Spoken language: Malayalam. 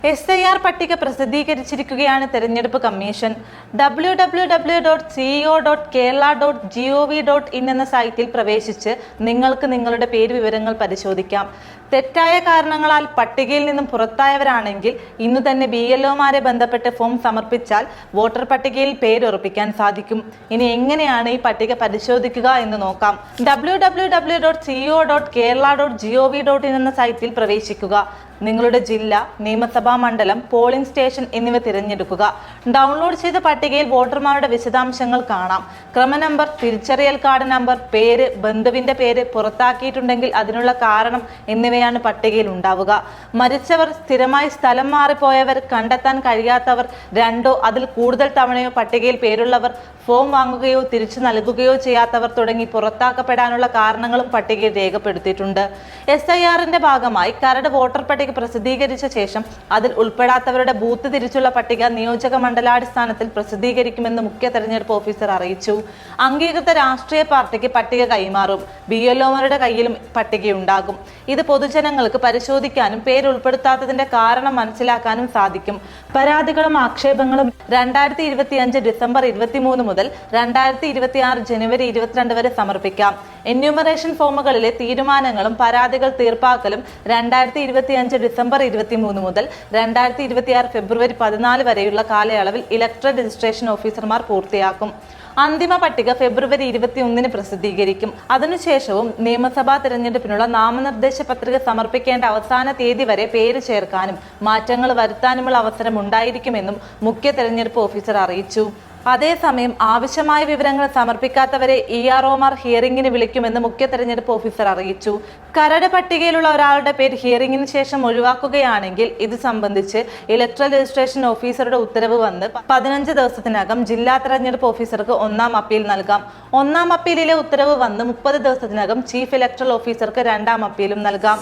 SIR പട്ടിക പ്രസിദ്ധീകരിച്ചിരിക്കുകയാണ് തെരഞ്ഞെടുപ്പ് കമ്മീഷൻ. www.ceo.kerala.gov.in എന്ന സൈറ്റിൽ പ്രവേശിച്ച് നിങ്ങൾക്ക് നിങ്ങളുടെ പേര് വിവരങ്ങൾ പരിശോധിക്കാം. തെറ്റായ കാരണങ്ങളാൽ പട്ടികയിൽ നിന്നും പുറത്തായവരാണെങ്കിൽ ഇന്നു തന്നെ BLOമാരെ ബന്ധപ്പെട്ട് ഫോം സമർപ്പിച്ചാൽ വോട്ടർ പട്ടികയിൽ പേരുറപ്പിക്കാൻ സാധിക്കും. ഇനി എങ്ങനെയാണ് ഈ പട്ടിക പരിശോധിക്കുക എന്ന് നോക്കാം. www.ceo.kerala.gov.in എന്ന സൈറ്റിൽ പ്രവേശിക്കുക. നിങ്ങളുടെ ജില്ല, നിയമസഭാ മണ്ഡലം, പോളിംഗ് സ്റ്റേഷൻ എന്നിവ തിരഞ്ഞെടുക്കുക. ഡൗൺലോഡ് ചെയ്ത പട്ടികയിൽ വോട്ടർമാരുടെ വിശദാംശങ്ങൾ കാണാം. ക്രമനമ്പർ, തിരിച്ചറിയൽ കാർഡ് നമ്പർ, പേര്, ബന്ധുവിന്റെ പേര്, പുറത്താക്കിയിട്ടുണ്ടെങ്കിൽ അതിനുള്ള കാരണം എന്നിവയാണ് പട്ടികയിൽ ഉണ്ടാവുക. മരിച്ചവർ, സ്ഥിരമായി സ്ഥലം മാറിപ്പോയവർ, കണ്ടെത്താൻ കഴിയാത്തവർ, രണ്ടോ അതിൽ കൂടുതൽ തവണയോ പട്ടികയിൽ പേരുള്ളവർ, ഫോം വാങ്ങുകയോ തിരിച്ചു നൽകുകയോ ചെയ്യാത്തവർ തുടങ്ങി പുറത്താക്കപ്പെടാനുള്ള കാരണങ്ങളും പട്ടികയിൽ രേഖപ്പെടുത്തിയിട്ടുണ്ട്. SIRന്റെ ഭാഗമായി കരട് വോട്ടർ പട്ടിക പ്രസിദ്ധീകരിച്ച ശേഷം അതിൽ ഉൾപ്പെടാത്തവരുടെ ബൂത്ത് തിരിച്ചുള്ള പട്ടിക നിയോജക മണ്ഡലാടിസ്ഥാനത്തിൽ പ്രസിദ്ധീകരിക്കുമെന്ന് മുഖ്യ തെരഞ്ഞെടുപ്പ് ഓഫീസർ അറിയിച്ചു. അംഗീകൃത രാഷ്ട്രീയ പാർട്ടിക്ക് പട്ടിക കൈമാറും. BLOമാരുടെ കയ്യിലും പട്ടികയുണ്ടാകും. ഇത് പൊതുജനങ്ങൾക്ക് പരിശോധിക്കാനും പേരുൾപ്പെടുത്താത്തതിന്റെ കാരണം മനസ്സിലാക്കാനും സാധിക്കും. പരാതികളും ആക്ഷേപങ്ങളും 2025 ഡിസംബർ 23 മുതൽ 2026 ജനുവരി 22 വരെ സമർപ്പിക്കാം. എന്യൂമറേഷൻ ഫോമുകളിലെ തീരുമാനങ്ങളും പരാതികൾ തീർപ്പാക്കലും 2025 ഡിസംബർ 23 മുതൽ 2026 ഫെബ്രുവരി 14 വരെയുള്ള കാലയളവിൽ ഇലക്ടറൽ രജിസ്ട്രേഷൻ ഓഫീസർമാർ പൂർത്തിയാക്കും. അന്തിമ പട്ടിക ഫെബ്രുവരി 21 പ്രസിദ്ധീകരിക്കും. അതിനുശേഷവും നിയമസഭാ തെരഞ്ഞെടുപ്പിനുള്ള നാമനിർദ്ദേശ പത്രിക സമർപ്പിക്കേണ്ട അവസാന തീയതി വരെ പേര് ചേർക്കാനും മാറ്റങ്ങൾ വരുത്താനുമുള്ള അവസരം ഉണ്ടായിരിക്കുമെന്നും മുഖ്യ തെരഞ്ഞെടുപ്പ് ഓഫീസർ അറിയിച്ചു. അതേസമയം ആവശ്യമായ വിവരങ്ങൾ സമർപ്പിക്കാത്തവരെ EROമാർ ഹിയറിംഗിന് വിളിക്കുമെന്ന് മുഖ്യ തെരഞ്ഞെടുപ്പ് ഓഫീസർ അറിയിച്ചു. കരട് പട്ടികയിലുള്ള ഒരാളുടെ പേര് ഹിയറിംഗിന് ശേഷം ഒഴിവാക്കുകയാണെങ്കിൽ ഇത് സംബന്ധിച്ച് ഇലക്ടറൽ രജിസ്ട്രേഷൻ ഓഫീസറുടെ ഉത്തരവ് വന്ന് 15 ദിവസത്തിനകം ജില്ലാ തെരഞ്ഞെടുപ്പ് ഓഫീസർക്ക് ഒന്നാം അപ്പീൽ നൽകാം. ഒന്നാം അപ്പീലിലെ ഉത്തരവ് വന്ന് 30 ദിവസത്തിനകം ചീഫ് ഇലക്ടറൽ ഓഫീസർക്ക് രണ്ടാം അപ്പീലും നൽകാം.